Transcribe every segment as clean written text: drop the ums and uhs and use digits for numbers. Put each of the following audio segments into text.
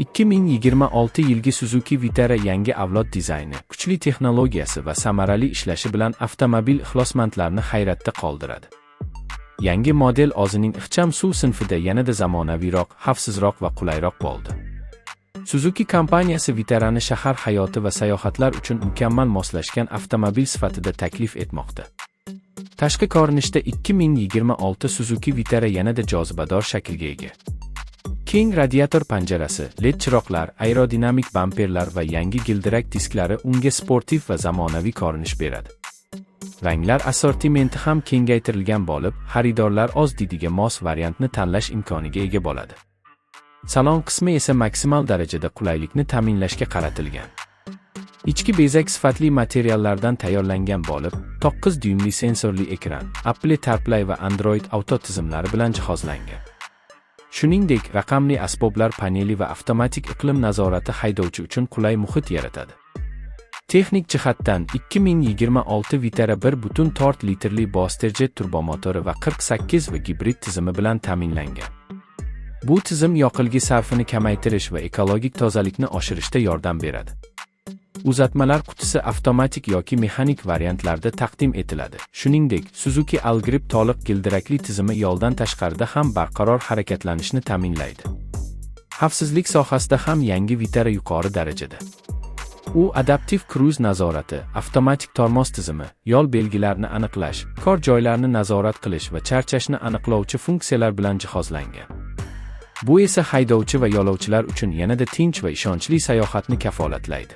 2026 yilgi Suzuki Vitara yangi avlod dizayni, kuchli texnologiyasi va samarali ishlashi bilan avtomobil ixlosmandlarni hayratda qoldiradi. Yangi model o'zining ixcham suv sinfida yanada zamonaviyroq, xavfsizroq va qulayroq bo'ldi. Suzuki kompaniyasi Vitarani shahar hayoti va sayohatlar uchun mukammal moslashgan avtomobil sifatida taklif etmoqda. Tashqi ko'rinishda 2026 Suzuki Vitara yanada jozibador shaklga ega. Keng radiator panjarasi, LED chiroqlar, aerodinamik bamperlar va yangi gildirak disklari unga sportiv va zamonaviy ko'rinish beradi. Ranglar assortimenti ham kengaytirilgan bo'lib, xaridorlar o'z didiga mos variantni tanlash imkoniga ega bo'ladi. Salon qismi esa maksimal darajada qulaylikni ta'minlashga qaratilgan. Ichki bezak sifatli materiallardan tayyorlangan bo'lib, 9 dyumli sensorli ekran, Apple CarPlay va Android Auto tizimlari bilan jihozlangan. Shuningdek, raqamli asboblar paneli va avtomatik iqlim nazorati haydovchi uchun qulay muhit yaratadi. Texnik jihatdan 2026 Vitara 1.4 litrli Bosterjet turbomotori va 48 va gibrid tizimi bilan ta'minlangan. Bu tizim yoqilg'i sarfini kamaytirish va ekologik tozalikni oshirishda yordam beradi. Uzatmalar qutisi avtomatik yoki mexanik variantlarda taqdim etiladi. Shuningdek, Suzuki Algrip to'liq gildirakli tizimi yo'ldan tashqarida ham barqaror harakatlanishni ta'minlaydi. Xavfsizlik sohasida ham yangi Vitara yuqori darajada. U adaptiv kruz nazorati, avtomatik tormoz tizimi, yo'l belgilarini aniqlash, kor joylarni nazorat qilish va charchashni aniqlovchi funksiyalar bilan jihozlangan. Bu esa haydovchi va yo'lovchilar uchun yanada tinch va ishonchli sayohatni kafolatlaydi.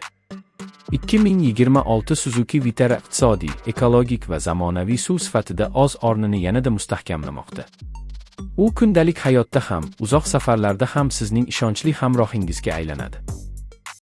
2026 Suzuki Vitara iqtisodiy, ekologik va zamonaviy suv sifatida o'z o'rnini yanada mustahkamlamoqda. U kundalik hayotda ham, uzoq safarlarda ham sizning ishonchli hamrohingizga aylanadi.